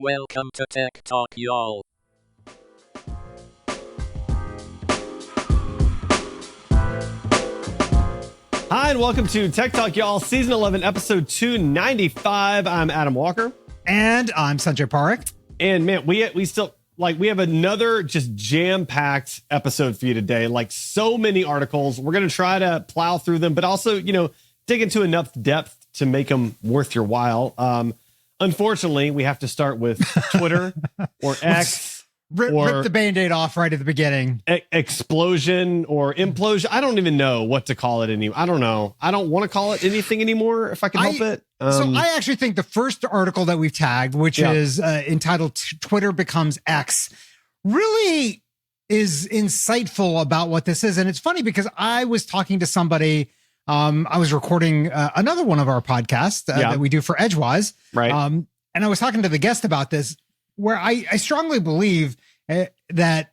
Welcome to Tech Talk, y'all. Hi, and welcome to Tech Talk, y'all. Season 11, episode 295. I'm Adam Walker. And I'm Sanjay Parekh. And man, we have another just jam-packed episode for you today. Like so many articles. We're going to try to plow through them, but also, dig into enough depth to make them worth your while. Unfortunately, we have to start with Twitter or X. Rip the Band-Aid off right at the beginning. Explosion or implosion. I don't even know what to call it anymore. I don't know. I don't want to call it anything anymore if I can help it. So I actually think the first article that we've tagged, which is entitled Twitter Becomes X, really is insightful about what this is. And it's funny because I was talking to somebody, I was recording another one of our podcasts that we do for Edgewise. Right. And I was talking to the guest about this, where I strongly believe that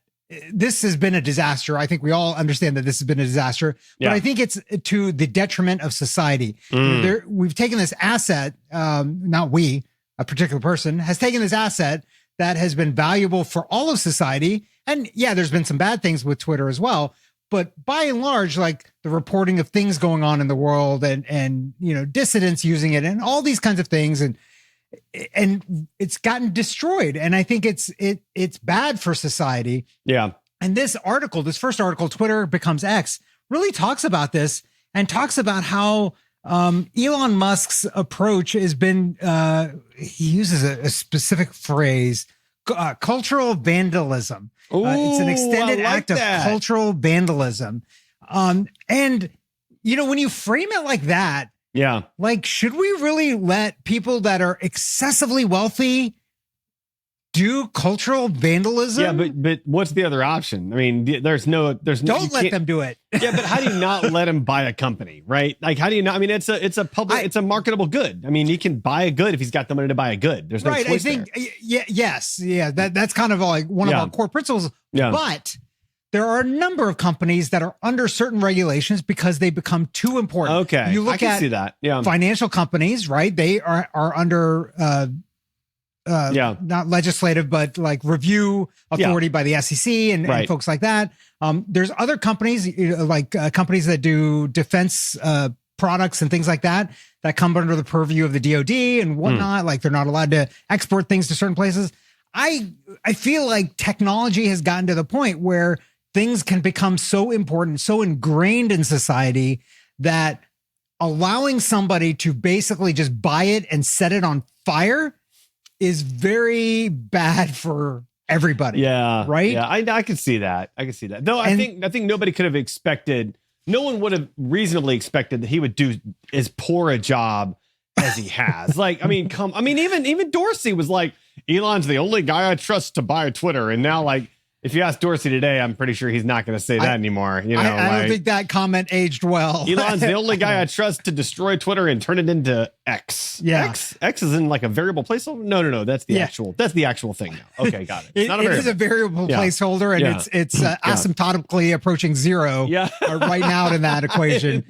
this has been a disaster. I think we all understand that this has been a disaster, but I think it's to the detriment of society. We've taken this asset, not we, a particular person, has taken this asset that has been valuable for all of society. And yeah, there's been some bad things with Twitter as well. But by and large, like the reporting of things going on in the world and dissidents using it and all these kinds of things, and it's gotten destroyed. And I think it's bad for society. Yeah. And this first article, Twitter Becomes X, really talks about this and talks about how Elon Musk's approach has been, he uses a specific phrase, cultural vandalism. It's an extended act of cultural vandalism. And, when you frame it like that, like, should we really let people that are excessively wealthy do cultural vandalism? Yeah, but what's the other option? I mean, don't let them do it. Yeah, but how do you not let him buy a company, right? Like, how do you not? I mean, it's a marketable good. I mean, he can buy a good if he's got the money to buy a good. There's no choice I think, that's kind of like one of our core principles. Yeah. But there are a number of companies that are under certain regulations because they become too important. Okay, you look I can at see that. Yeah, financial companies, right? They are under not legislative, but like review authority by the SEC and folks like that. There's other companies like companies that do defense products and things like that come under the purview of the DoD and whatnot. Like they're not allowed to export things to certain places. I feel like technology has gotten to the point where things can become so important, so ingrained in society that allowing somebody to basically just buy it and set it on fire is very bad for everybody. Yeah. Right. Yeah. I can see that. Though I think nobody could have expected, no one would have reasonably expected that he would do as poor a job as he has. Like, even Dorsey was like, Elon's the only guy I trust to buy Twitter. And now, like, if you ask Dorsey today, I'm pretty sure he's not going to say that anymore. I don't think that comment aged well. Elon's the only guy I trust to destroy Twitter and turn it into X. Yeah. X is in like a variable placeholder. No. That's the actual thing now. Okay, got it. It is a variable placeholder, and it's asymptotically approaching zero. Right now in that equation.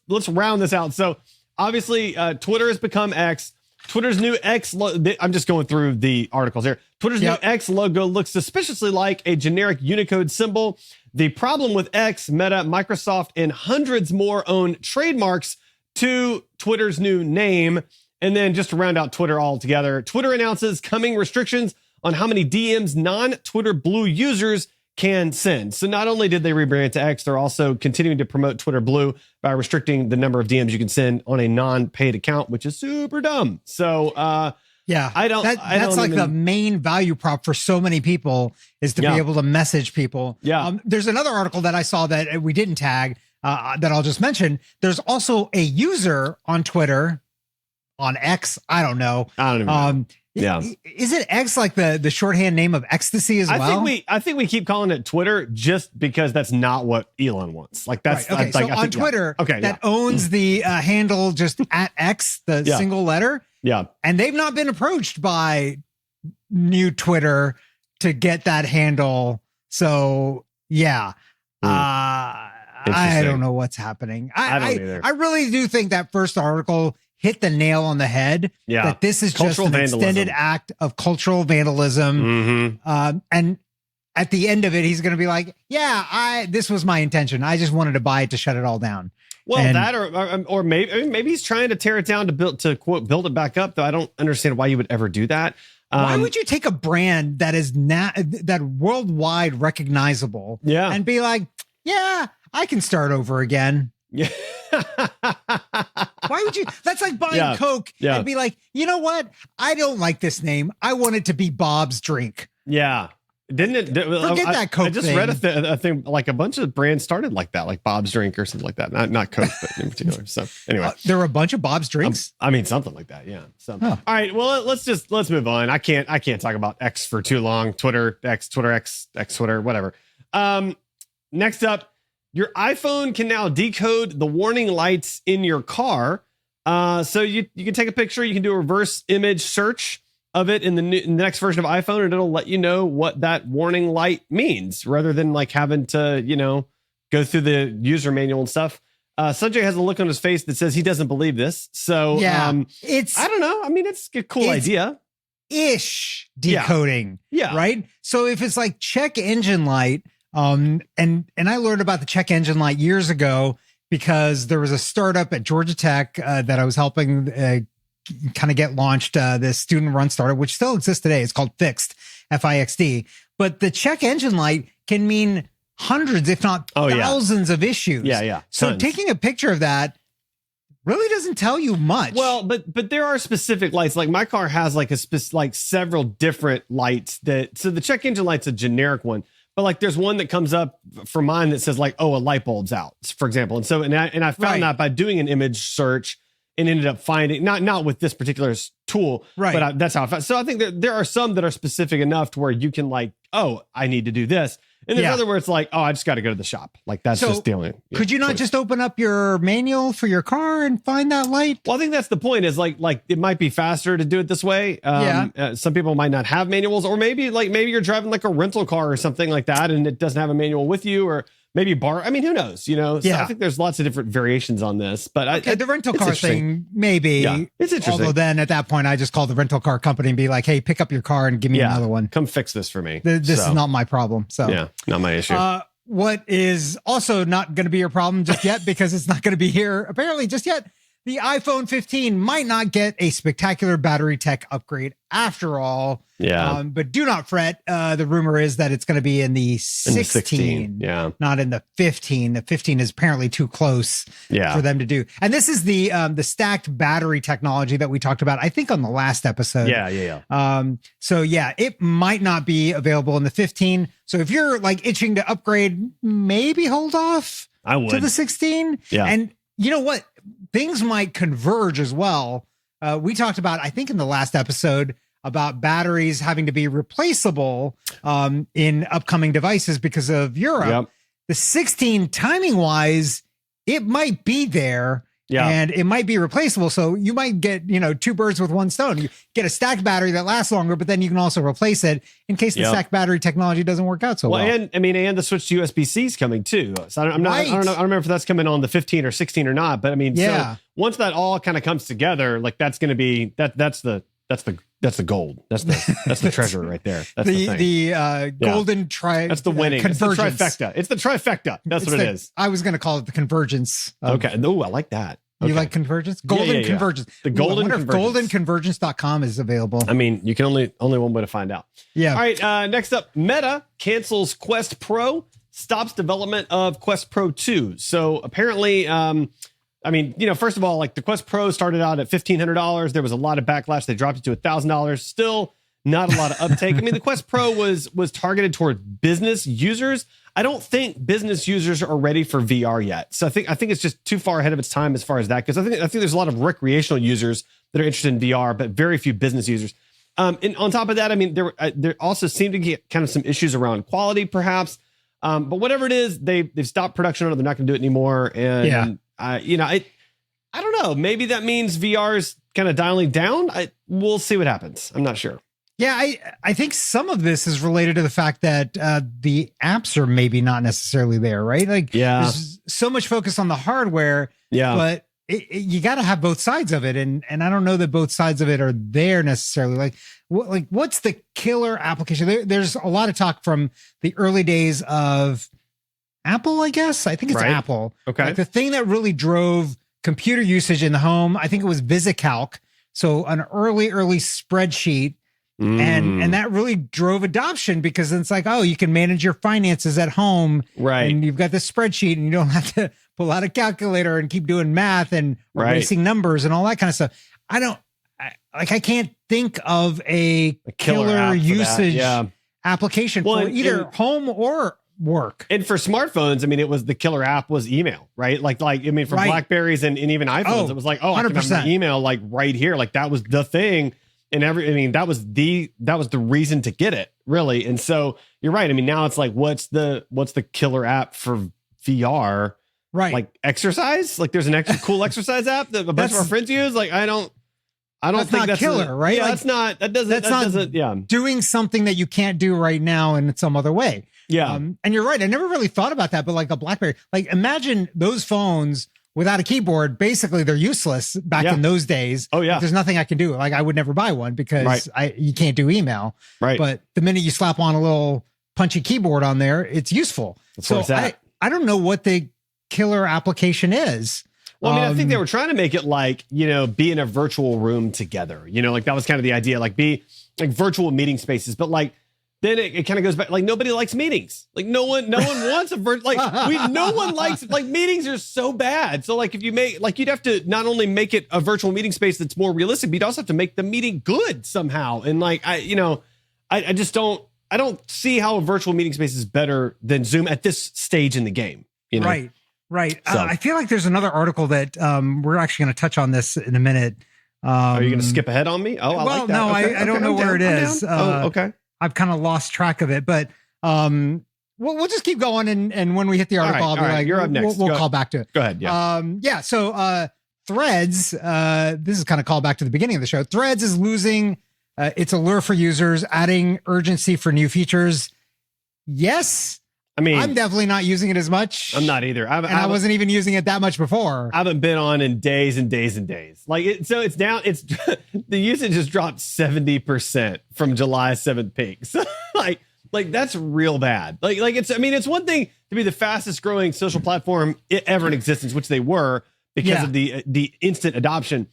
Let's round this out. So obviously, Twitter has become X. Twitter's new X, I'm just going through the articles here. Twitter's new X logo looks suspiciously like a generic Unicode symbol. The problem with X, Meta, Microsoft, and hundreds more own trademarks to Twitter's new name. And then just to round out Twitter altogether, Twitter announces coming restrictions on how many DMs non-Twitter Blue users can send. So not only did they rebrand to X, they're also continuing to promote Twitter Blue by restricting the number of DMs you can send on a non-paid account, which is super dumb. So that's like the main value prop for so many people is to be able to message people. There's another article that I saw that we didn't tag that I'll just mention. There's also a user on Twitter, on X. I don't know. Is it X like the shorthand name of ecstasy as well? I think we keep calling it Twitter just because that's not what Elon wants. Like that's right. Okay. So on Twitter, that owns the handle just at X, the single letter. Yeah. And they've not been approached by new Twitter to get that handle. So I don't know what's happening. I don't either. I really do think that first article hit the nail on the head. Yeah. That this is Cultural just an vandalism. extended act of cultural vandalism. And at the end of it, he's going to be like, yeah, this was my intention. I just wanted to buy it to shut it all down. Well, that or maybe he's trying to tear it down to quote build it back up. Though I don't understand why you would ever do that. Why would you take a brand that is that worldwide recognizable, and be like, yeah, I can start over again? Yeah. Why would you? That's like buying Coke and be like, you know what? I don't like this name. I want it to be Bob's Drink. Yeah. Didn't it? Forget that Coke. I just read a thing like a bunch of brands started like that, like Bob's Drink or something like that. Not Coke, but in particular. So anyway, there were a bunch of Bob's Drinks. I mean, something like that. Yeah. So all right. Well, let's move on. I can't talk about X for too long. Twitter, X, Twitter, whatever. Next up, your iPhone can now decode the warning lights in your car. So you can take a picture. You can do a reverse image search of it in the next version of iPhone, and it'll let you know what that warning light means rather than like having to, go through the user manual and stuff. Sanjay has a look on his face that says he doesn't believe this. So it's, I don't know. I mean, it's a cool idea. Ish decoding. Yeah. Right. So if it's like check engine light, and I learned about the check engine light years ago because there was a startup at Georgia Tech that I was helping kind of get launched, this student run startup, which still exists today. It's called Fixed, Fixd. But the check engine light can mean hundreds, if not thousands of issues. Yeah. So Tons. taking a picture of that really doesn't tell you much. Well, but there are specific lights. Like my car has like several different lights so the check engine light's a generic one. But like, there's one that comes up for mine that says like, oh, a light bulb's out, for example. And so, I found that by doing an image search and ended up finding, not with this particular tool, but that's how I found. So I think that there are some that are specific enough to where you can like, oh, I need to do this. And there's other where it's like, oh, I just got to go to the shop. Like that's just the only. Could you not just open up your manual for your car and find that light? Well, I think that's the point is like it might be faster to do it this way. Some people might not have manuals, or maybe you're driving like a rental car or something like that and it doesn't have a manual with you, or maybe I mean, who knows, So I think there's lots of different variations on this, but the rental car thing, maybe. Yeah, it's interesting. Although then at that point, I just call the rental car company and be like, hey, pick up your car and give me another one. Come fix this for me. This is not my problem. So yeah, not my issue. What is also not going to be your problem just yet, because it's not going to be here apparently just yet. The iPhone 15 might not get a spectacular battery tech upgrade after all. Yeah. But do not fret. The rumor is that it's going to be in the 16. Not in the 15. The 15 is apparently too close for them to do. And this is the stacked battery technology that we talked about, I think, on the last episode. So it might not be available in the 15. So if you're like itching to upgrade, maybe hold off to the 16. Yeah. And you know what? Things might converge as well. We talked about, I think in the last episode, about batteries having to be replaceable in upcoming devices because of Europe. Yep. The 16 timing wise, it might be there. And it might be replaceable. So you might get, two birds with one stone. You get a stacked battery that lasts longer, but then you can also replace it in case the stacked battery technology doesn't work out so well. And the switch to USB-C is coming too. So I don't know. I don't remember if that's coming on the 15 or 16 or not, but I mean, so once that all kind of comes together, like that's going to be, that's the gold. That's the treasure right there. That's the golden That's the winning. It's the trifecta. It's the trifecta. That's what it is. I was going to call it the convergence. Okay. Oh, I like that. Okay. You like convergence? Golden convergence. The golden convergence. Goldenconvergence.com is available. I mean, you can only one way to find out. Yeah. All right. Next up, Meta cancels Quest Pro, stops development of Quest Pro 2. So apparently, first of all, like the Quest Pro started out at $1,500. There was a lot of backlash. They dropped it to $1,000. Still not a lot of uptake. I mean, the Quest Pro was targeted toward business users. I don't think business users are ready for VR yet. So I think it's just too far ahead of its time as far as that. Because I think there's a lot of recreational users that are interested in VR, but very few business users. And on top of that, I mean, there also seem to get kind of some issues around quality, perhaps. But whatever it is, they've stopped production on it. They're not going to do it anymore. And I don't know. Maybe that means VR is kind of dialing down. We'll see what happens. I'm not sure. Yeah, I think some of this is related to the fact that the apps are maybe not necessarily there, right? Like, there's so much focus on the hardware, but you got to have both sides of it. And I don't know that both sides of it are there necessarily. Like what's the killer application? There's a lot of talk from the early days of Apple, I guess. I think it's Apple. Okay. Like the thing that really drove computer usage in the home, I think it was VisiCalc. So an early spreadsheet. And that really drove adoption because it's like, oh, you can manage your finances at home. Right. And you've got this spreadsheet and you don't have to pull out a calculator and keep doing math and erasing numbers and all that kind of stuff. I can't think of a killer usage application for either home or work. And for smartphones, I mean, it was the killer app was email, right? Like, I mean, for Blackberries and even iPhones, it was like, oh, 100%. I can have my email like right here. Like that was the thing. And that was the reason to get it, really. And so you're right. I mean, now it's like, what's the killer app for VR? Right. Like exercise? Like there's an extra cool exercise app that a bunch of our friends use. Like I don't think that's killer, right? Yeah, like, that's not doing something that you can't do right now in some other way. Yeah. And you're right. I never really thought about that, but like a BlackBerry, like imagine those phones without a keyboard, basically they're useless back in those days. Oh yeah. Like, there's nothing I can do. Like I would never buy one because you can't do email. Right. But the minute you slap on a little punchy keyboard on there, it's useful. So I don't know what the killer application is. Well, I mean, I think they were trying to make it like, be in a virtual room together, like that was kind of the idea, like be like virtual meeting spaces, but like, then it kind of goes back, like nobody likes meetings. Like no one wants a no one likes, like meetings are so bad. So like if you make, like you'd have to not only make it a virtual meeting space that's more realistic, but you'd also have to make the meeting good somehow. And like, I don't see how a virtual meeting space is better than Zoom at this stage in the game. Right. So, I feel like there's another article that we're actually going to touch on this in a minute. Are you going to skip ahead on me? Oh, I like that. No, okay, I don't know where it is. Okay. I've kind of lost track of it, but we'll just keep going. And when we hit the article, I'll be like, you're up next. We'll call back to it. Go ahead. Yeah. So Threads, this is kind of call back to the beginning of the show. Threads is losing its allure for users, adding urgency for new features. Yes. I mean, I'm definitely not using it as much. I'm not either. I wasn't even using it that much before. I haven't been on in days and days and days. Like so it's down. It's the usage just dropped 70% from July 7th peak. So like that's real bad. Like it's one thing to be the fastest growing social platform ever in existence, which they were because of the instant adoption.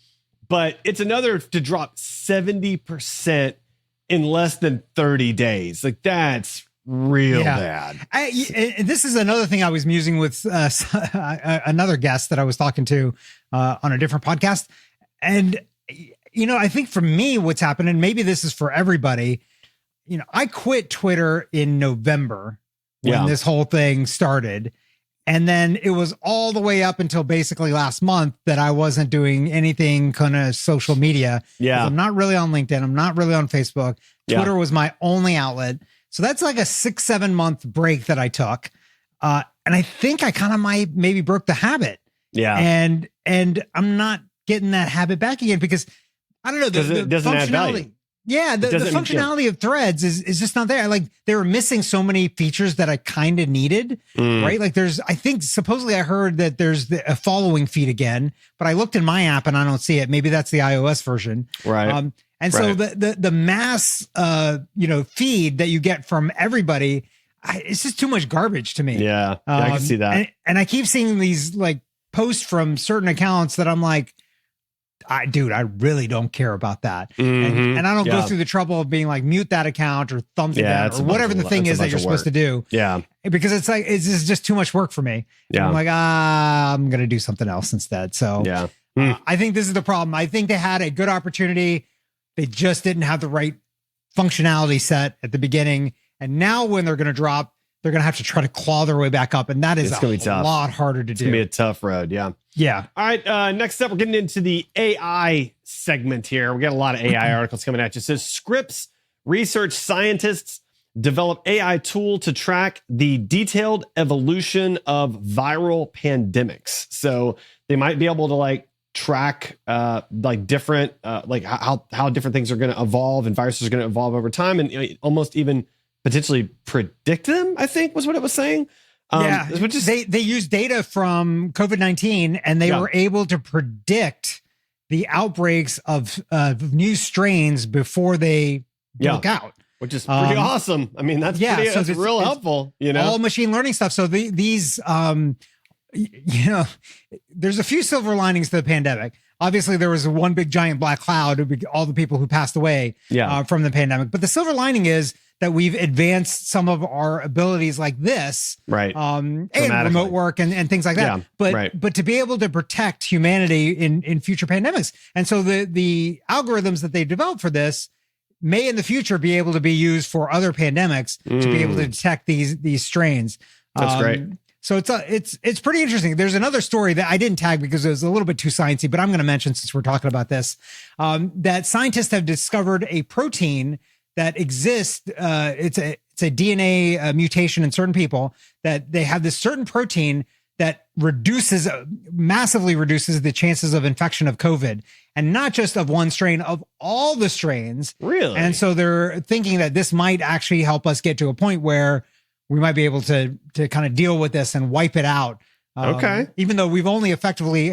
But it's another to drop 70% in less than 30 days. Like that's real bad. This is another thing I was musing with another guest that I was talking to on a different podcast. And, I think for me, what's happened, and maybe this is for everybody, I quit Twitter in November when this whole thing started. And then it was all the way up until basically last month that I wasn't doing anything kind of social media. Yeah. I'm not really on LinkedIn. I'm not really on Facebook. Twitter was my only outlet. So that's like a 6-7 month break that I took. And I think I kind of maybe broke the habit. Yeah. And I'm not getting that habit back again because I don't know. It doesn't add value. Yeah. The functionality of Threads is just not there. Like they were missing so many features that I kind of needed, right? Like I think supposedly I heard that there's a following feed again, but I looked in my app and I don't see it. Maybe that's the iOS version. Right. And so the mass, feed that you get from everybody, it's just too much garbage to me. Yeah, I can see that. And I keep seeing these like posts from certain accounts that I'm like, I really don't care about that. Mm-hmm. And I don't go through the trouble of being like, mute that account or thumb it down or whatever the thing is that you're supposed to do. Yeah. Because it's like, it's just too much work for me. Yeah. I'm like, I'm going to do something else instead. So I think this is the problem. I think they had a good opportunity. They just didn't have the right functionality set at the beginning. And now when they're going to drop, they're going to have to try to claw their way back up. And that is a lot harder to do. It's going to be a tough road. Yeah. Yeah. All right. Next up, we're getting into the AI segment here. We got a lot of AI articles coming at you. It says Scripps Research scientists develop AI tool to track the detailed evolution of viral pandemics. So they might be able to like track different how different things are going to evolve and viruses are going to evolve over time and almost even potentially predict them, I think was what it was saying. Which is they use data from COVID-19 and they were able to predict the outbreaks of new strains before they broke out. Which is pretty awesome. I mean, that's real helpful, all machine learning stuff. So these, there's a few silver linings to the pandemic. Obviously, there was one big giant black cloud, all the people who passed away from the pandemic. But the silver lining is that we've advanced some of our abilities like this, right? And remote work and things like that. But to be able to protect humanity in future pandemics. And so the algorithms that they developed for this may in the future be able to be used for other pandemics to be able to detect these strains. That's great. So it's pretty interesting. There's another story that I didn't tag because it was a little bit too sciencey, but I'm going to mention since we're talking about this, that scientists have discovered a protein that exists. It's a DNA mutation in certain people that they have this certain protein that massively reduces the chances of infection of COVID, and not just of one strain, of all the strains. Really? And so they're thinking that this might actually help us get to a point where we might be able to kind of deal with this and wipe it out. Okay. Even though we've only effectively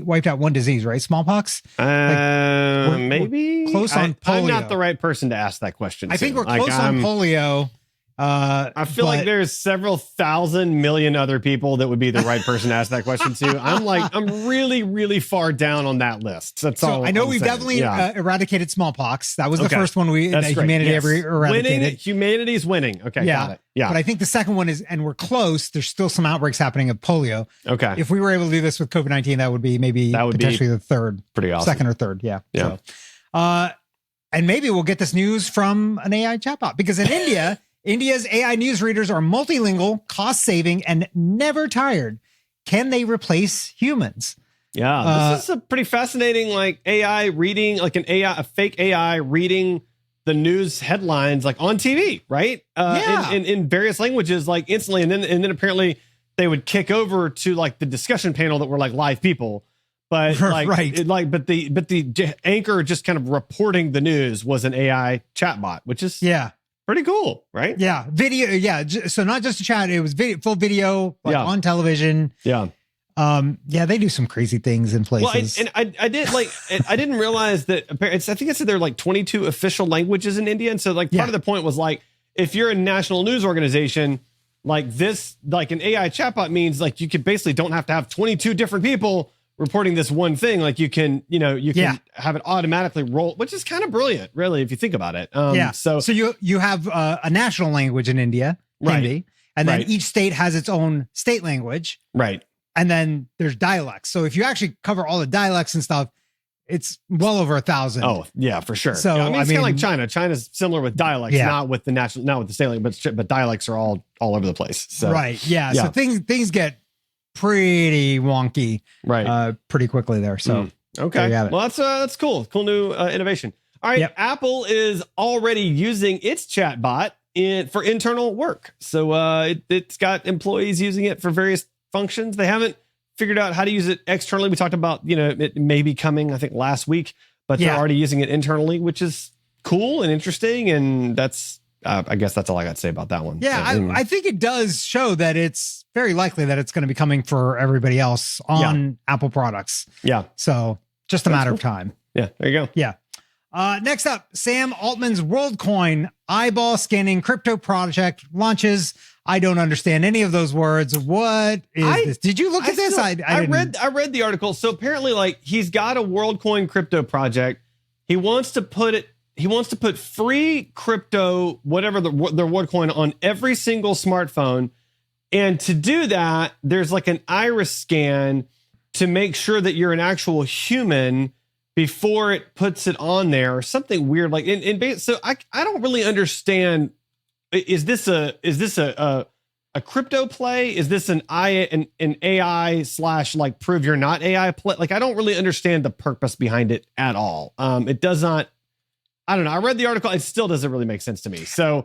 wiped out one disease, right? Smallpox? Maybe. We're close on polio. I'm not the right person to ask that question. I think we're close on polio. I feel like there's several thousand million other people that would be the right person to ask that question to. I'm really, really far down on that list. That's all. I know we've definitely eradicated smallpox. That was the first one that humanity ever eradicated. Humanity's winning. Okay, got it. Yeah. But I think the second one is, and we're close, there's still some outbreaks happening of polio. Okay. If we were able to do this with COVID-19, that would be potentially the third. Pretty awesome. Second or third, yeah. So, and maybe we'll get this news from an AI chatbot, because in India's AI newsreaders are multilingual, cost-saving, and never tired. Can they replace humans? Yeah, this is a pretty fascinating, AI reading, a fake AI reading the news headlines, on TV, right? In various languages, instantly, and then apparently they would kick over to the discussion panel that were live people, but but the anchor just kind of reporting the news was an AI chatbot, which is pretty cool, right? Yeah. Video. Yeah. So not just a chat, it was full video on television. Yeah. They do some crazy things in places. Well, I didn't realize that I think it said there are 22 official languages in India. And so part of the point was if you're a national news organization this, an AI chatbot means you could basically don't have to have 22 different people reporting this one thing. You can have it automatically roll, which is kind of brilliant, really, if you think about it. So you have a national language in India, Hindi, and then each state has its own state language. Right. And then there's dialects. So if you actually cover all the dialects and stuff, it's well over 1,000. Oh yeah, for sure. So it's kind of like China. China's similar with dialects, not with the state language, but dialects are all over the place. So So things get pretty wonky, pretty quickly there. So okay, well that's cool. Cool new innovation. All right, Apple is already using its chatbot for internal work. So it's got employees using it for various functions. They haven't figured out how to use it externally. We talked about it may be coming, I think, last week, but they're already using it internally, which is cool and interesting. And that's I guess that's all I got to say about that one. Yeah, I think it does show that it's very likely that it's going to be coming for everybody else on Apple products. Yeah. So just a matter of time. Yeah, there you go. Yeah. Next up, Sam Altman's Worldcoin eyeball scanning crypto project launches. I don't understand any of those words. What is this? Did you look at this? I read the article. So apparently, he's got a Worldcoin crypto project. He wants to put free crypto, whatever their Worldcoin, on every single smartphone. And to do that, there's an iris scan to make sure that you're an actual human before it puts it on there, or something weird. So I don't really understand. Is this a crypto play? Is this an AI / prove you're not AI play? I don't really understand the purpose behind it at all. It does not. I don't know. I read the article. It still doesn't really make sense to me. So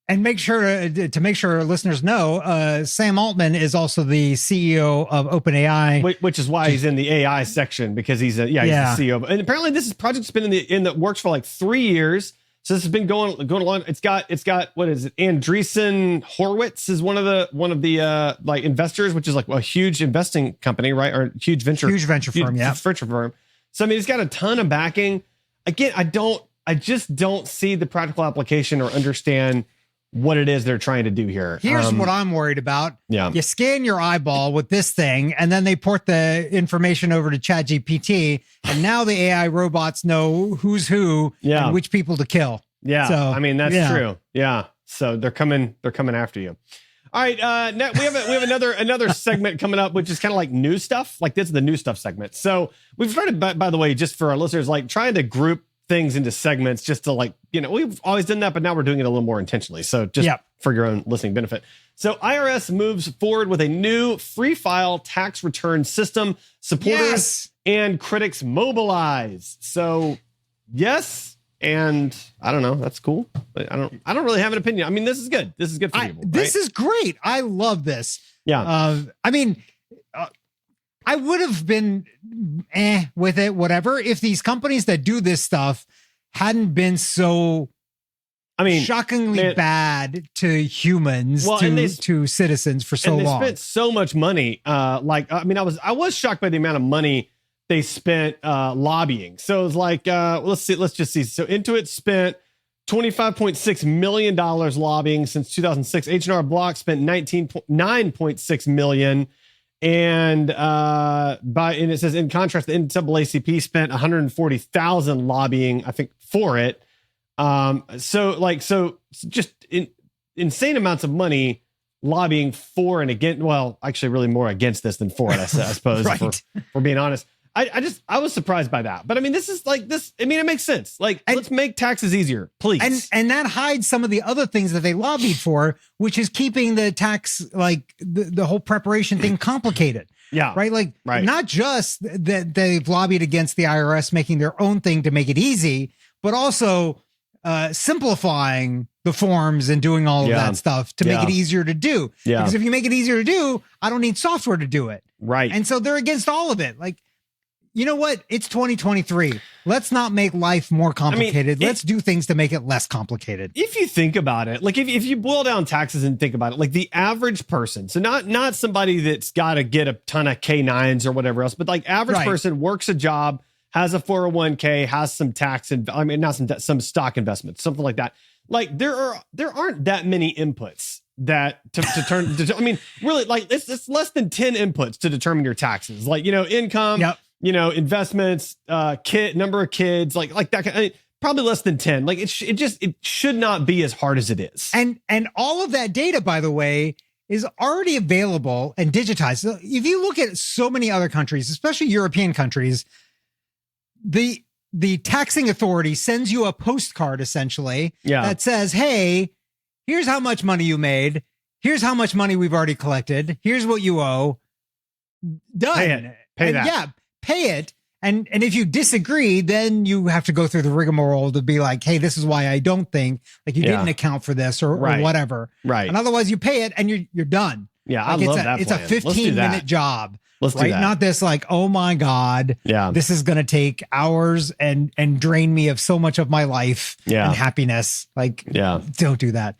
and make sure to make sure listeners know, Sam Altman is also the CEO of OpenAI, which is why he's in the AI section, because he's the CEO. And apparently this project's been in the works for 3 years. So this has been going along. It's got what is it? Andreessen Horowitz is one of the like investors, which is like a huge investing company, right? Or huge venture firm, yeah. Venture firm. So I mean, it's got a ton of backing. Again, I just don't see the practical application or understand what it is they're trying to do here. Here's what I'm worried about. Yeah. You scan your eyeball with this thing, and then they port the information over to ChatGPT, and now the AI robots know who's who and which people to kill. Yeah. So I mean, that's true. Yeah. So they're coming after you. All right. Now we have another segment coming up, which is kind of like new stuff. Like this is the new stuff segment. So we've started, by the way, just for our listeners, like trying to group things into segments just to like, we've always done that, but now we're doing it a little more intentionally. So just for your own listening benefit. So IRS moves forward with a new free file tax return system. Supporters and critics mobilize. So yes. And I don't know. That's cool. But I don't really have an opinion. I mean, this is good. This is good for people. This is great. I love this. Yeah. I mean, I would have been with it, whatever, if these companies that do this stuff hadn't been so, shockingly bad to humans, to citizens for so long. And they spent so much money. I was shocked by the amount of money they spent lobbying. So it was like, let's just see. So Intuit spent $25.6 million lobbying since 2006. H&R Block spent $9.6 million. And it says, in contrast, the NAACP spent $140,000 lobbying, I think, for it. So just insane amounts of money lobbying for and against. Well, actually, really more against this than for it, I suppose. Right. for being honest. I was surprised by that. But I mean, this is like this. I mean, it makes sense. Like, let's make taxes easier, please. And that hides some of the other things that they lobbied for, which is keeping the tax, like the whole preparation thing complicated. Yeah. Right. Like, not just that they've lobbied against the IRS making their own thing to make it easy, but also simplifying the forms and doing all of that stuff to make it easier to do. Yeah. Because if you make it easier to do, I don't need software to do it. Right. And so they're against all of it. Like, you know what? It's 2023. Let's not make life more complicated. Let's do things to make it less complicated. If you think about it, like if you boil down taxes and think about it, like the average person, so not somebody that's got to get a ton of K9s or whatever else, but like average person works a job, has a 401k, has some tax, and some stock investments, something like that. Like there aren't that many inputs that to turn. I mean, really, like it's less than 10 inputs to determine your taxes. Like income. Yep. Investments, number of kids, like that. Probably less than 10. Like it should not be as hard as it is. And all of that data, by the way, is already available and digitized. So if you look at so many other countries, especially European countries, the taxing authority sends you a postcard essentially that says, "Hey, here's how much money you made. Here's how much money we've already collected. Here's what you owe. Done. Pay that. Yeah. Pay it. And if you disagree, then you have to go through the rigmarole to be like, hey, this is why I don't think, like, you didn't account for this or whatever. Right. And otherwise you pay it and you're done. Yeah. Like I love that. It's a 15-minute job. Let's do that. Not this like, oh my God, this is going to take hours and drain me of so much of my life and happiness. Like, don't do that.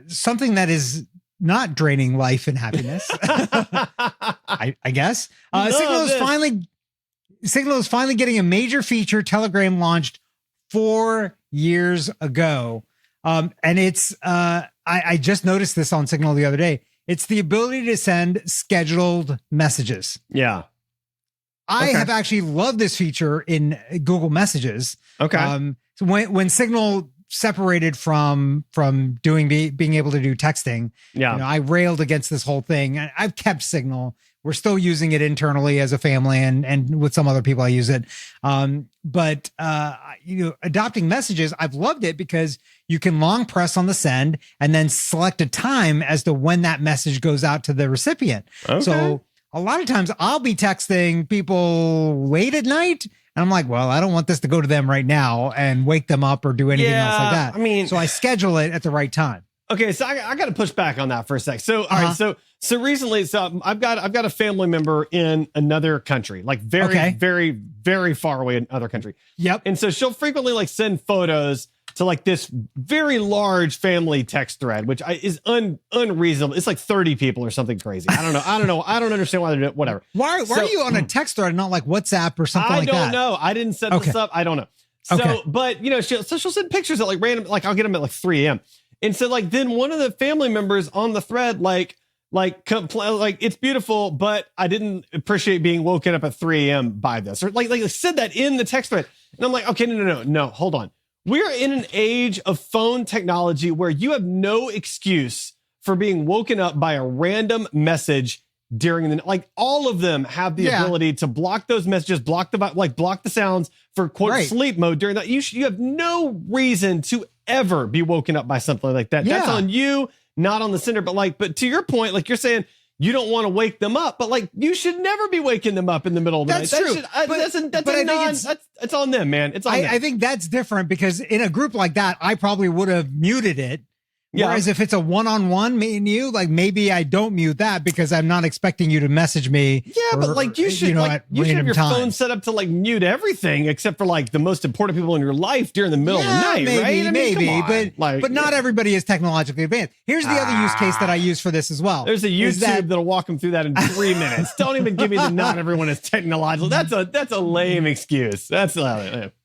Something that is not draining life and happiness, I guess. Signal is finally getting a major feature Telegram launched 4 years ago. And it's, I just noticed this on Signal the other day. It's the ability to send scheduled messages. Yeah. I have actually loved this feature in Google Messages. Okay. So when Signal separated from being able to do texting, I railed against this whole thing. I've kept Signal. We're still using it internally as a family, and with some other people I use it. But adopting messages, I've loved it because you can long press on the send and then select a time as to when that message goes out to the recipient. Okay. So a lot of times I'll be texting people late at night, and I'm like, well, I don't want this to go to them right now and wake them up or do anything else like that. I mean, so I schedule it at the right time. Okay, so I got to push back on that for a sec. So, all right, so So recently, I've got a family member in another country, like very, very far away in another country. Yep. And so she'll frequently like send photos to like this very large family text thread, which is unreasonable. It's like 30 people or something crazy. I don't know. I don't understand why they're doing whatever. Why are you on a text thread, not like WhatsApp or something like that? I don't know. I didn't set this up. I don't know. So, but she'll send pictures at like random, like I'll get them at like 3 a.m. And so like, then one of the family members on the thread, like it's beautiful, but I didn't appreciate being woken up at 3 a.m. by this, or like said that in the text thread. And I'm like, okay, no, hold on. We're in an age of phone technology where you have no excuse for being woken up by a random message during the, like all of them have the ability to block those messages, block the sounds for quote sleep mode during that. You have no reason to ever be woken up by something like that. That's on you, not on the sender. But to your point, like you're saying, you don't want to wake them up, but like you should never be waking them up in the middle of the night. That's true. It's on them, man. It's on them. I think that's different because in a group like that, I probably would have muted it. Whereas if it's a one-on-one, me and you, like maybe I don't mute that because I'm not expecting you to message me. Yeah, but like you should have your phone set up to like mute everything except for like the most important people in your life during the middle of the night, right? Maybe, but not everybody is technologically advanced. Here's the other use case that I use for this as well. There's a YouTube that'll walk them through that in 3 minutes. Don't even give me the not everyone is technological. That's a lame excuse. That's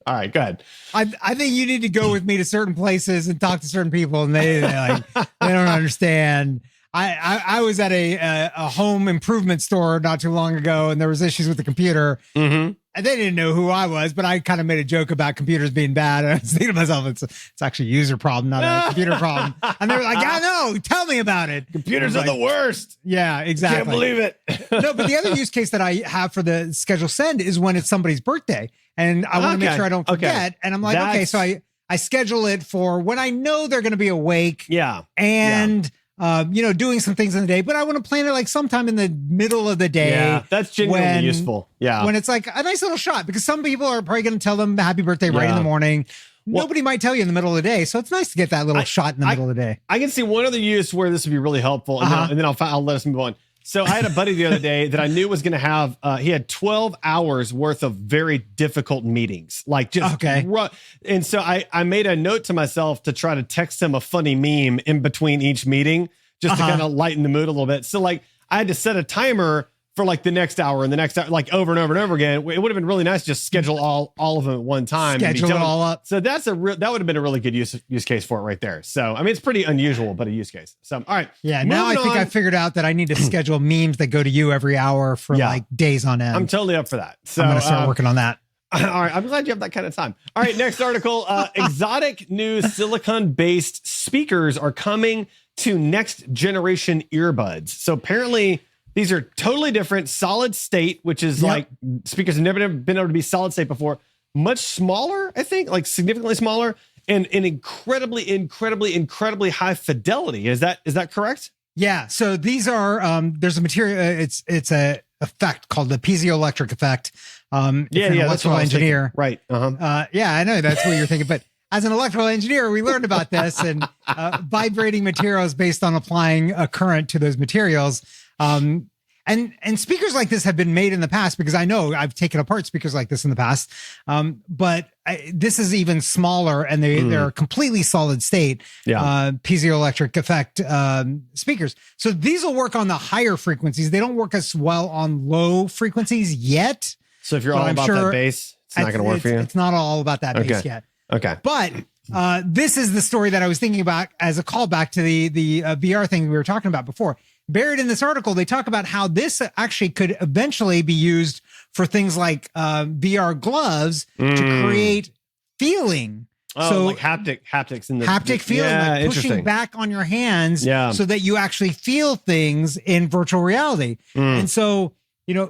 all right, go ahead. I think you need to go with me to certain places and talk to certain people, and they don't understand. I was at a home improvement store not too long ago, and there was issues with the computer, and they didn't know who I was, but I kind of made a joke about computers being bad. And I was thinking to myself, it's actually a user problem, not a computer problem. And they were like, "Yeah, no, tell me about it." Computers are the worst. Yeah, exactly. Can't believe it. No, but the other use case that I have for the schedule send is when it's somebody's birthday, and I want to make sure I don't forget. And I'm like, okay, so I schedule it for when I know they're going to be awake. Yeah. And doing some things in the day, but I want to plan it like sometime in the middle of the day. Yeah, that's genuinely useful. Yeah. When it's like a nice little shot, because some people are probably going to tell them happy birthday right in the morning. Well, nobody might tell you in the middle of the day. So it's nice to get that little shot in the middle of the day. I can see one other use where this would be really helpful. And then I'll let us move on. So I had a buddy the other day that I knew was going to have, he had 12 hours worth of very difficult meetings, like just, and so I made a note to myself to try to text him a funny meme in between each meeting, just to kind of lighten the mood a little bit. So like I had to set a timer for like the next hour and the next hour, like over and over and over again. It would have been really nice to just schedule all of them at one time. Schedule it all up. So that would have been a really good use case for it right there. So, I mean, it's pretty unusual, but a use case. So, all right. Yeah. Now I think I figured out that I need to schedule memes that go to you every hour for like days on end. I'm totally up for that. So I'm going to start working on that. All right. I'm glad you have that kind of time. All right. Next article, exotic new silicon-based speakers are coming to next generation earbuds. So apparently these are totally different, solid state, which is like speakers have never been able to be solid state before. Much smaller, I think, like significantly smaller, and incredibly high fidelity. Is that correct? Yeah. So these are there's a material. It's a effect called the piezoelectric effect. Electrical engineer, right? Yeah, I know that's what you're thinking, but. As an electrical engineer, we learned about this and vibrating materials based on applying a current to those materials. And speakers like this have been made in the past because I know I've taken apart speakers like this in the past. But this is even smaller and they're completely solid state piezoelectric effect speakers. So these will work on the higher frequencies. They don't work as well on low frequencies yet. So if you're all about that bass, it's not going to work for you. It's not all about that bass yet. Okay. But this is the story that I was thinking about as a callback to the VR thing we were talking about before. Buried in this article, they talk about how this actually could eventually be used for things like VR gloves to create feeling. So like haptics in the haptic feeling, like pushing back on your hands so that you actually feel things in virtual reality. And so,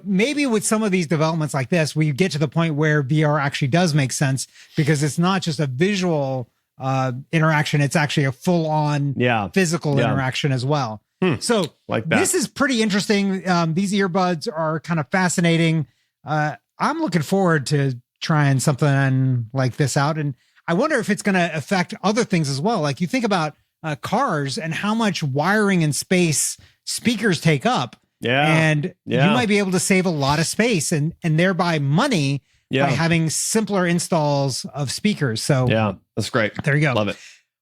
maybe with some of these developments like this, we get to the point where VR actually does make sense because it's not just a visual interaction. It's actually a full on physical interaction as well. So like that. This is pretty interesting. These earbuds are kind of fascinating. I'm looking forward to trying something like this out. And I wonder if it's going to affect other things as well. Like you think about cars and how much wiring and space speakers take up. Yeah. And you might be able to save a lot of space and thereby money by having simpler installs of speakers. So yeah, that's great. There you go. Love it.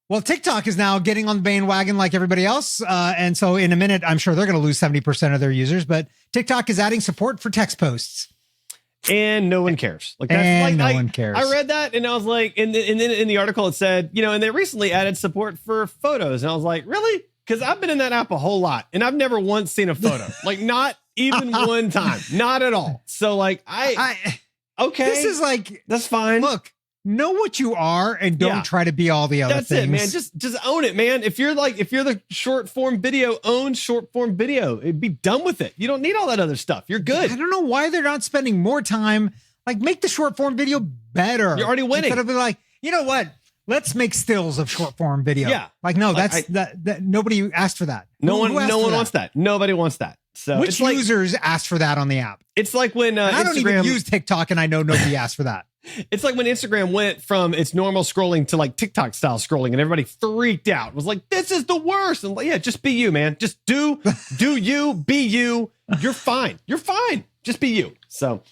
Well, TikTok is now getting on the bandwagon like everybody else. And so in a minute, I'm sure they're going to lose 70% of their users, but TikTok is adding support for text posts. And no one cares. Like that's no one cares. I read that and I was like, and then in the article it said, and they recently added support for photos. And I was like, really? Because I've been in that app a whole lot and I've never once seen a photo. Like not even one time. Not at all. So like okay. This is like, that's fine. Look, know what you are and don't try to be all the other things. That's it, man. Just own it, man. If you're the short form video, own short form video. It'd be done with it. You don't need all that other stuff. You're good. I don't know why they're not spending more time. Like make the short form video better. You're already winning. Instead of being like, you know what? Let's make stills of short form video. Yeah. Like, no, that nobody asked for that. No one wants that. Nobody wants that. So which users asked for that on the app? It's like when I don't even use TikTok and I know nobody asked for that. It's like when Instagram went from its normal scrolling to like TikTok style scrolling and everybody freaked out. It was like, this is the worst. And like, yeah, just be you, man. Just do you, be you. You're fine. You're fine. Just be you. So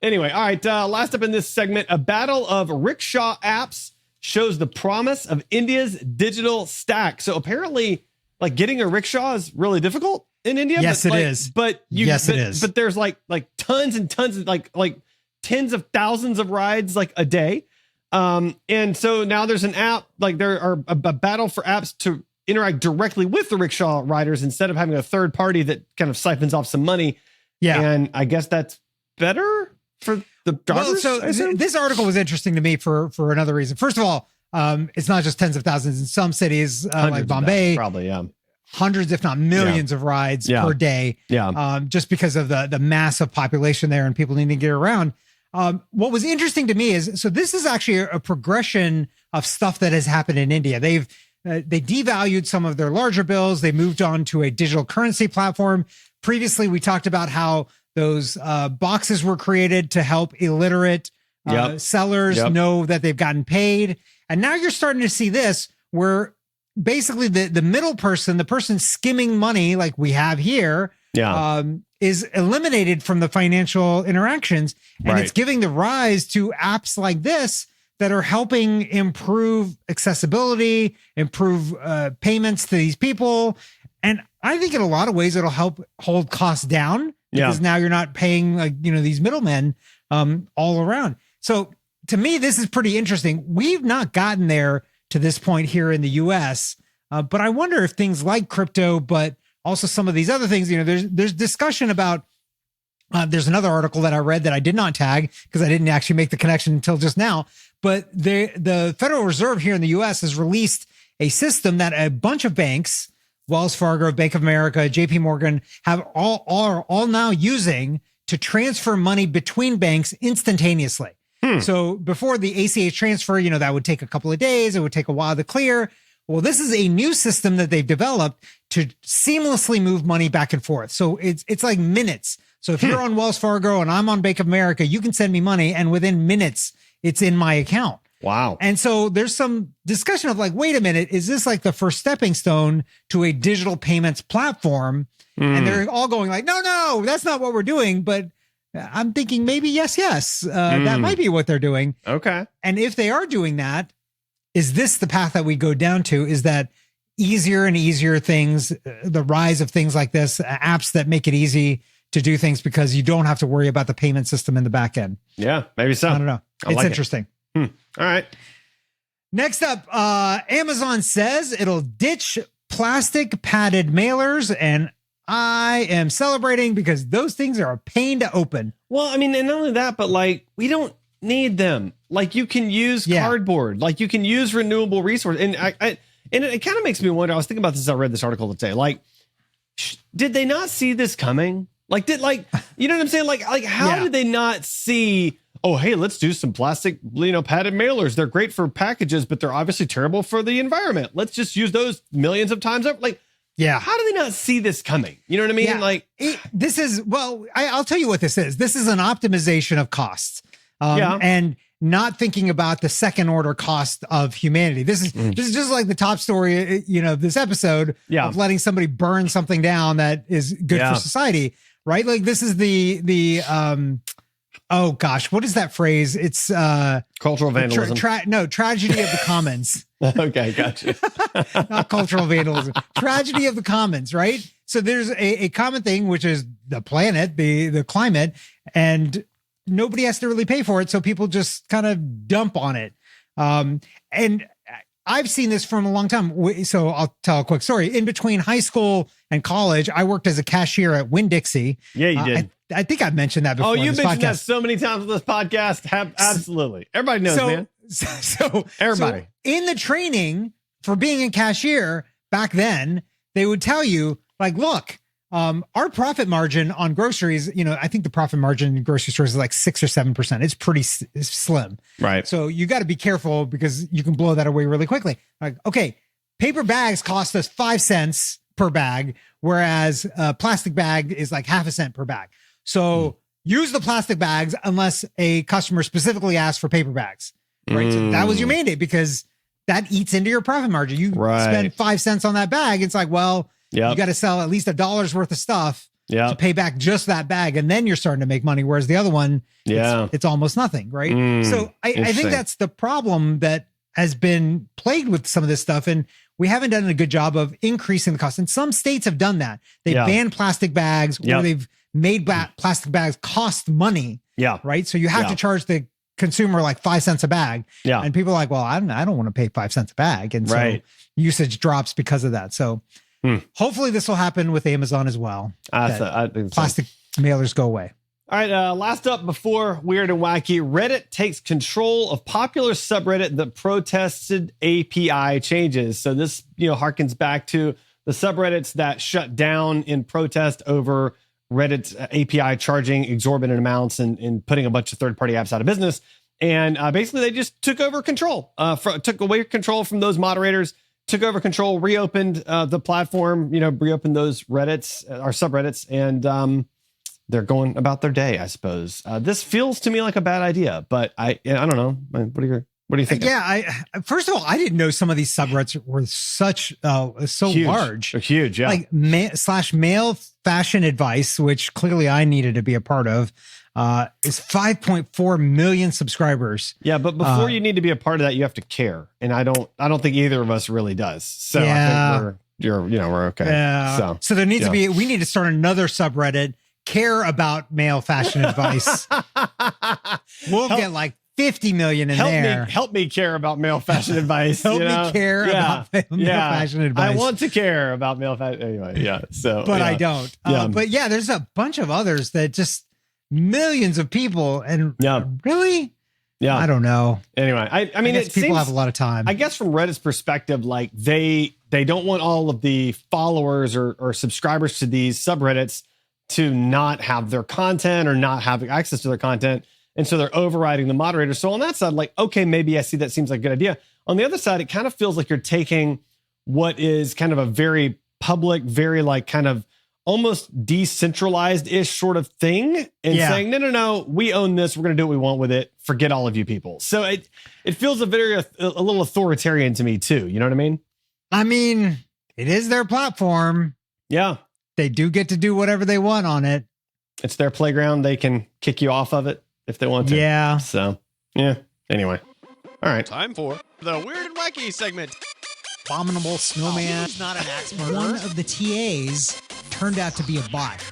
anyway, all right. Last up in this segment, a battle of rickshaw apps shows the promise of India's digital stack. So apparently like getting a rickshaw is really difficult in India. Yes, it is. But it is. But there's like tons and tons of like tens of thousands of rides like a day. And so now there's an app, like there are a battle for apps to interact directly with the rickshaw riders instead of having a third party that kind of siphons off some money. Yeah. And I guess that's better for the drivers. Well, so this article was interesting to me for another reason. First of all, it's not just tens of thousands in some cities like Bombay, probably, hundreds, if not millions of rides per day. Yeah. Just because of the massive population there and people needing to get around. What was interesting to me is, so this is actually a progression of stuff that has happened in India. They devalued some of their larger bills. They moved on to a digital currency platform. Previously, we talked about how those boxes were created to help illiterate sellers know that they've gotten paid. And now you're starting to see this where basically the middle person, the person skimming money like we have here, is eliminated from the financial interactions. And it's giving the rise to apps like this that are helping improve accessibility, improve payments to these people. And I think in a lot of ways, it'll help hold costs down because now you're not paying like, these middlemen all around. So to me, this is pretty interesting. We've not gotten there to this point here in the US, but I wonder if things like crypto, but also some of these other things, there's discussion about, there's another article that I read that I did not tag because I didn't actually make the connection until just now, but the Federal Reserve here in the US has released a system that a bunch of banks, Wells Fargo, Bank of America, JP Morgan, are all now using to transfer money between banks instantaneously. So before the ACH transfer, that would take a couple of days. It would take a while to clear. Well, this is a new system that they've developed to seamlessly move money back and forth. So it's like minutes. So if you're on Wells Fargo and I'm on Bank of America, you can send me money and within minutes, it's in my account. Wow. And so there's some discussion of like, wait a minute, is this like the first stepping stone to a digital payments platform? And they're all going like, no, that's not what we're doing. But I'm thinking maybe yes. That might be what they're doing. Okay. And if they are doing that, is this the path that we go down to? Is that easier and easier things, the rise of things like this, apps that make it easy to do things because you don't have to worry about the payment system in the back end? Yeah, maybe so. I don't know. It's interesting. All right. Next up, Amazon says it'll ditch plastic padded mailers, and I am celebrating because those things are a pain to open. Well, I mean, and not only that, but like we don't need them. Like you can use cardboard, like you can use renewable resources. And and it kind of makes me wonder, I was thinking about this as I read this article today, like, did they not see this coming? Like, you know what I'm saying? Like how did they not see, oh, hey, let's do some plastic, padded mailers. They're great for packages, but they're obviously terrible for the environment. Let's just use those millions of times over. Like, how do they not see this coming? You know what I mean? Like this is, I'll tell you what this is. This is an optimization of costs. And not thinking about the second order cost of humanity. This is just like the top story, of this episode of letting somebody burn something down that is good for society, right? Like this is the oh gosh, what is that phrase? It's cultural vandalism. Tragedy of the commons. Okay, gotcha. Not cultural vandalism. Tragedy of the commons, right? So there's a common thing, which is the planet, the climate, and nobody has to really pay for it. So people just kind of dump on it. And I've seen this from a long time. So I'll tell a quick story. In between high school and college, I worked as a cashier at Winn-Dixie. Yeah, you did. I think I've mentioned that before. Oh, you've mentioned that so many times on this podcast. Absolutely. Everybody knows, man. So everybody. So in the training for being a cashier back then, they would tell you, like, look, our profit margin on groceries, I think the profit margin in grocery stores is like 6 or 7%. It's pretty slim. Right. So you got to be careful because you can blow that away really quickly. Like, okay, paper bags cost us 5 cents per bag, whereas a plastic bag is like half a cent per bag. So use the plastic bags unless a customer specifically asks for paper bags. Right. So that was your mandate because that eats into your profit margin. You spend 5 cents on that bag. It's like, well, you got to sell at least $1 worth of stuff to pay back just that bag. And then you're starting to make money. Whereas the other one, it's almost nothing. Right. So I think that's the problem that has been plagued with some of this stuff. And we haven't done a good job of increasing the cost. And some states have done that. They banned plastic bags or they've made plastic bags cost money. Yeah. Right. So you have to charge the consumer like 5 cents a bag. Yeah. And people are like, well, I don't want to pay 5 cents a bag. And so usage drops because of that. So hopefully this will happen with Amazon as well. I think plastic mailers go away. All right. Last up before Weird and Wacky, Reddit takes control of popular subreddit that protested API changes. So this, harkens back to the subreddits that shut down in protest over Reddit's API charging exorbitant amounts and putting a bunch of third-party apps out of business. And basically they just took over control, took away control from those moderators, took over control, reopened the platform, reopened those Reddits, our subreddits, and they're going about their day, I suppose. This feels to me like a bad idea, but I don't know. What do you think? Yeah, first of all, I didn't know some of these subreddits were so huge. Large. They're huge, yeah. Like /male fashion advice, which clearly I needed to be a part of, is 5.4 million subscribers. Yeah, but before you need to be a part of that, you have to care, and I don't think either of us really does. So I think we're okay. Yeah. So there needs to be. We need to start another subreddit. Care about male fashion advice. We'll get like 50 million in there. Help me care about male fashion advice. Help me care about male fashion advice. I want to care about male fashion. Anyway, yeah. So, but I don't. But there's a bunch of others that just millions of people and really. Yeah. I don't know. Anyway, I mean, people have a lot of time. I guess from Reddit's perspective, like they don't want all of the followers or subscribers to these subreddits to not have their content or not having access to their content. And so they're overriding the moderators. So on that side, like, okay, maybe I see that seems like a good idea. On the other side, it kind of feels like you're taking what is kind of a very public, very like kind of almost decentralized-ish sort of thing and saying, no, we own this. We're going to do what we want with it. Forget all of you people. So it feels a little authoritarian to me too. You know what I mean? I mean, it is their platform. Yeah. They do get to do whatever they want on it. It's their playground. They can kick you off of it if they want to. Yeah. So, yeah. Anyway. All right. Time for the Weird and Wacky segment. Abominable Snowman. He's not an axe One murderer. of the TAs turned out to be a bot.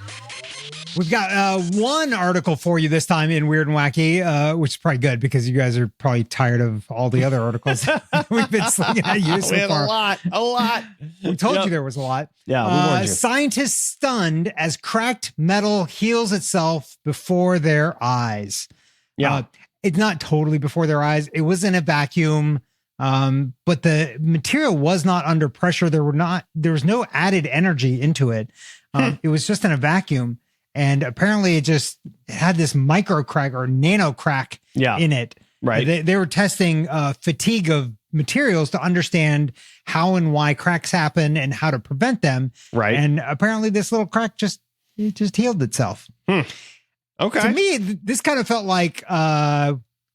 We've got one article for you this time in Weird and Wacky, which is probably good because you guys are probably tired of all the other articles we've been slinging at you so far. A lot. We told you there was a lot. Yeah, we warned you. Scientists stunned as cracked metal heals itself before their eyes. Yeah. It's not totally before their eyes. It was in a vacuum, but the material was not under pressure. There was no added energy into it. It was just in a vacuum. And apparently it just had this micro crack or nano crack in it. Right. They were testing fatigue of materials to understand how and why cracks happen and how to prevent them. Right. And apparently this little crack just healed itself. Okay. To me, this kind of felt like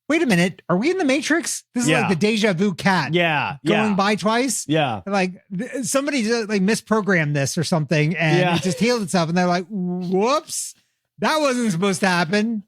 wait a minute, are we in the Matrix? This is like the deja vu cat. Going by twice. Like somebody just like misprogrammed this or something, and it just healed itself. And they're like, whoops, that wasn't supposed to happen.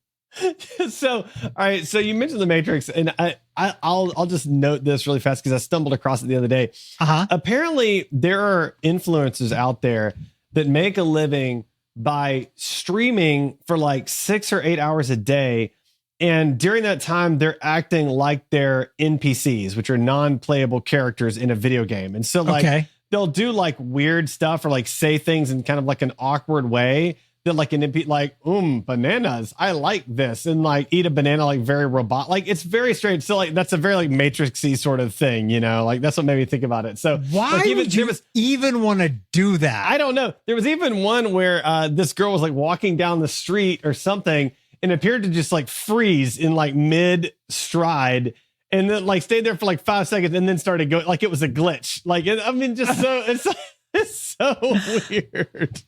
So, all right. So you mentioned the Matrix, and I'll just note this really fast because I stumbled across it the other day. Apparently, there are influencers out there that make a living by streaming for like 6 or 8 hours a day. And during that time, they're acting like they're NPCs, which are non-playable characters in a video game. And so like they'll do like weird stuff or like say things in kind of like an awkward way that like an NPC, like, bananas, I like this. And like eat a banana, like very robot. Like it's very strange. So like, that's a very like Matrix-y sort of thing, you know, like that's what made me think about it. So why like, would you even want to do that? I don't know. There was even one where this girl was like walking down the street or something and appeared to just like freeze in like mid stride and then like stayed there for like 5 seconds and then started going like it was a glitch. Like, I mean, just so it's so weird.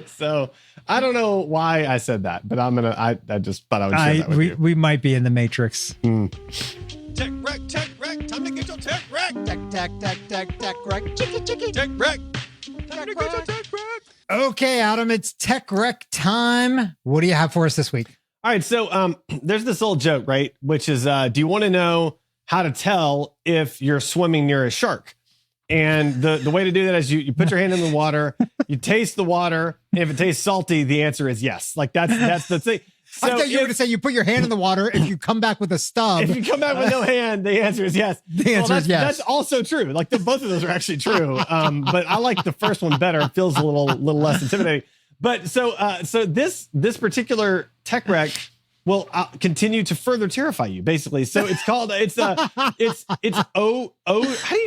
So I don't know why I said that, but I just thought I would share that with you. We might be in the Matrix. Tech wreck, time to get your tech wreck. Tech wreck, chicky, tech wreck. Time to get your tech wreck. Okay, Adam, it's tech wreck time. What do you have for us this week? All right, so there's this old joke, right? Which is, do you want to know how to tell if you're swimming near a shark? And the way to do that is you put your hand in the water, you taste the water, and if it tastes salty, the answer is yes. Like that's the thing. So I thought you were going to say you put your hand in the water. If you come back with a stub, if you come back with no hand, the answer is yes. The answer is yes. That's also true. Like both of those are actually true. But I like the first one better. It feels a little less intimidating. But so this particular tech wreck will continue to further terrify you, basically. So it's called it's how do you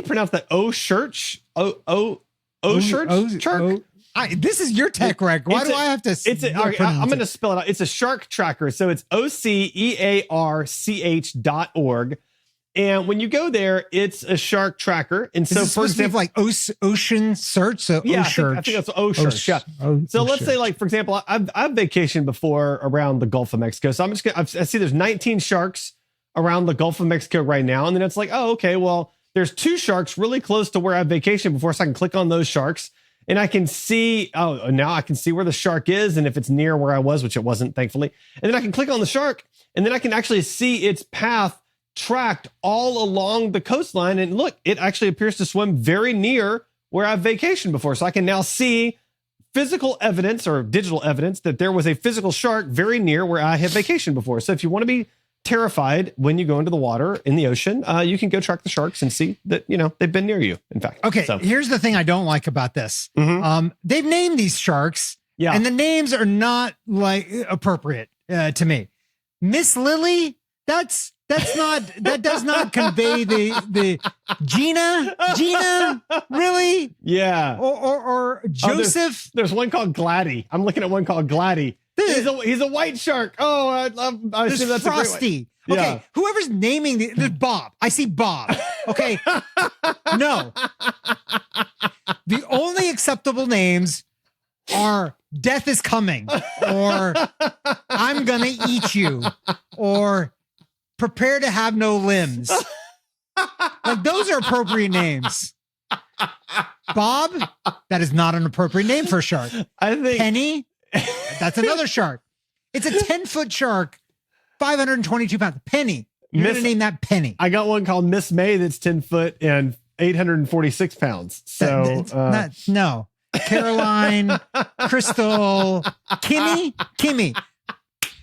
pronounce that? Church? This is your tech wreck. Why do I have to? I'm going to spell it out. It's a shark tracker. So it's OCEARCH.org. And when you go there, it's a shark tracker. And so, for example, like Ocean Search. So I think that's Ocearch. Yeah. So let's say, like, for example, I've vacationed before around the Gulf of Mexico. So I'm just I see there's 19 sharks around the Gulf of Mexico right now. And then it's like, oh, okay, well, there's 2 sharks really close to where I've vacationed before. So I can click on those sharks. And I can see, now I can see where the shark is and if it's near where I was, which it wasn't, thankfully. And then I can click on the shark and then I can actually see its path tracked all along the coastline. And look, it actually appears to swim very near where I've vacationed before. So I can now see physical evidence or digital evidence that there was a physical shark very near where I have vacationed before. So if you want to be terrified when you go into the water in the ocean, you can go track the sharks and see that, they've been near you, in fact. Okay, so here's the thing I don't like about this. They've named these sharks, and the names are not like appropriate to me. Miss Lily, that does not convey the Gina, really? Yeah. Or Joseph. There's one called Gladdy. I'm looking at one called Gladdy. He's a white shark. Oh, I assume that's Frosty. Okay, yeah. Whoever's naming there's Bob. I see Bob. Okay, no. The only acceptable names are "Death is coming," or "I'm gonna eat you," or "Prepare to have no limbs." Like those are appropriate names. Bob, that is not an appropriate name for a shark. I think Penny. That's another shark. It's a 10-foot shark, 522 pounds. Penny. You're going to name that Penny. I got one called Miss May that's 10 foot and 846 pounds. So, no. Caroline, Crystal, Kimmy.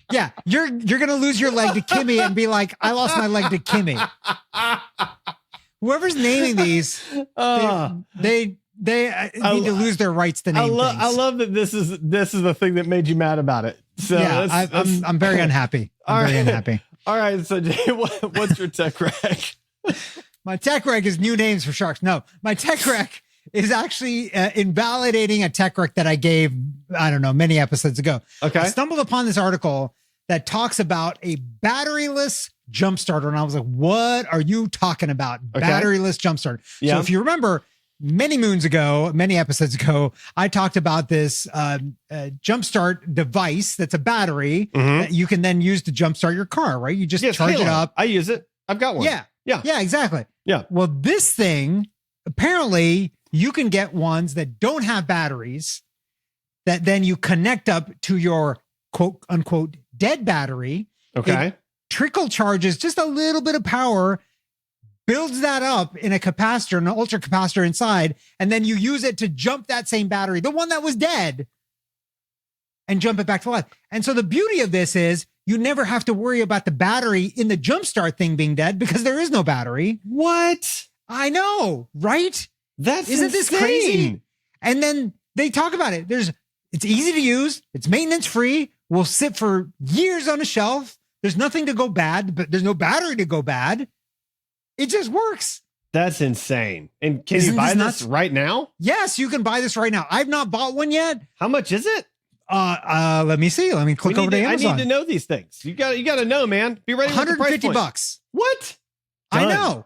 Yeah, you're going to lose your leg to Kimmy and be like, I lost my leg to Kimmy. Whoever's naming these, they need to lose their rights to name things. I love that this is the thing that made you mad about it. So yeah, I'm very unhappy. Very unhappy. All right, so Jay, what's your tech wreck? My tech wreck is new names for sharks. No, my tech wreck is actually invalidating a tech wreck that I gave, I don't know, many episodes ago. Okay. I stumbled upon this article that talks about a batteryless jump starter. And I was like, what are you talking about? Okay. Batteryless jump starter. Yeah. So if you remember, many moons ago, many episodes ago, I talked about this jumpstart device that's a battery that you can then use to jumpstart your car, right? You just charge it up. I use it. I've got one. Yeah, exactly. Yeah. Well, this thing, apparently you can get ones that don't have batteries that then you connect up to your quote unquote dead battery. Okay. It trickle charges just a little bit of power, builds that up in a capacitor, an ultra capacitor inside, and then you use it to jump that same battery, the one that was dead, and jump it back to life. And so the beauty of this is you never have to worry about the battery in the jumpstart thing being dead because there is no battery. What? I know, right? Isn't this crazy? And then they talk about it. It's easy to use. It's maintenance free. Will sit for years on a shelf. There's nothing to go bad, but there's no battery to go bad. It just works. That's insane. And can you buy this right now? Yes, you can buy this right now. I've not bought one yet. How much is it? Let me see. Let me click over to Amazon. I need to know these things. You got to know, man. Be ready. $150. What? Done. I know.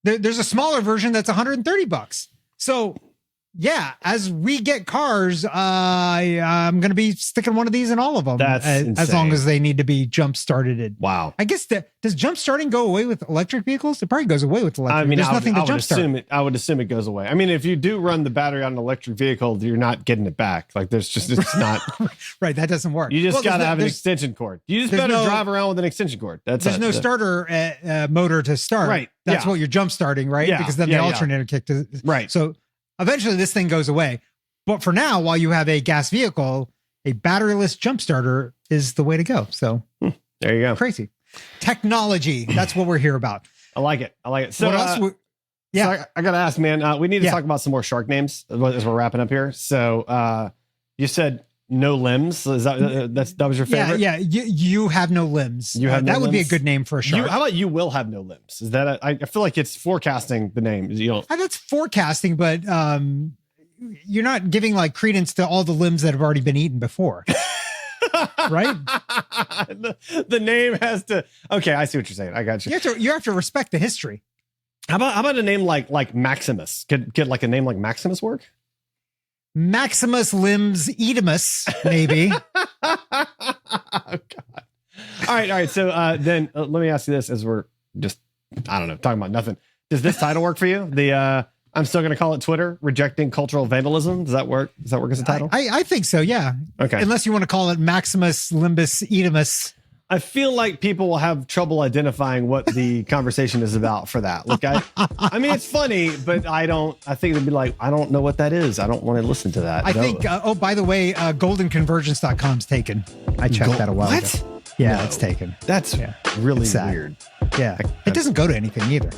There's a smaller version that's $130. So yeah, as we get cars, I'm going to be sticking one of these in all of them. That's as long as they need to be jump started. Wow. I guess does jump starting go away with electric vehicles? It probably goes away with electric. I mean, there's nothing to jump start. I would assume it goes away. I mean, if you do run the battery on an electric vehicle, you're not getting it back. Like it's not right. That doesn't work. You just got to have an extension cord. You just better drive around with an extension cord. There's no starter motor to start. Right. That's what you're jump starting, right? Yeah. Because then the alternator kicked. Right. So eventually this thing goes away. But for now, while you have a gas vehicle, a batteryless jump starter is the way to go. So there you go. Crazy. Technology. That's what we're here about. I like it. So what else? So I got to ask, man, we need to talk about some more shark names as we're wrapping up here. So you said no limbs. Is that was your favorite? Yeah. You have no limbs. That would be a good name for a shark. How about you will have no limbs? Is that I feel like it's forecasting the name. You don't. That's forecasting, but you're not giving like credence to all the limbs that have already been eaten before. Right? The name has to. Okay, I see what you're saying. I got you. You have to respect the history. How about a name like Maximus? Could like a name like Maximus work? Maximus limbs eatimus, maybe. Oh, God. All right. So then let me ask you this: as we're just, I don't know, talking about nothing. Does this title work for you? I'm still going to call it Twitter rejecting cultural vandalism. Does that work? Does that work as a title? I think so. Yeah. Okay. Unless you want to call it Maximus limbus eatimus. I feel like people will have trouble identifying what the conversation is about for that. Like I mean, it's funny, but I think they'd be like, I don't know what that is. I don't want to listen to that. I think, by the way, goldenconvergence.com's taken. I checked that a while ago. Yeah, no, it's taken. That's really weird. Yeah. It doesn't go to anything either.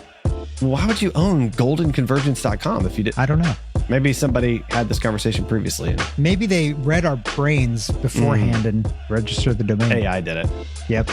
Why would you own goldenconvergence.com if you did? I don't know. Maybe somebody had this conversation previously. Maybe they read our brains beforehand and registered the domain. AI did it. Yep.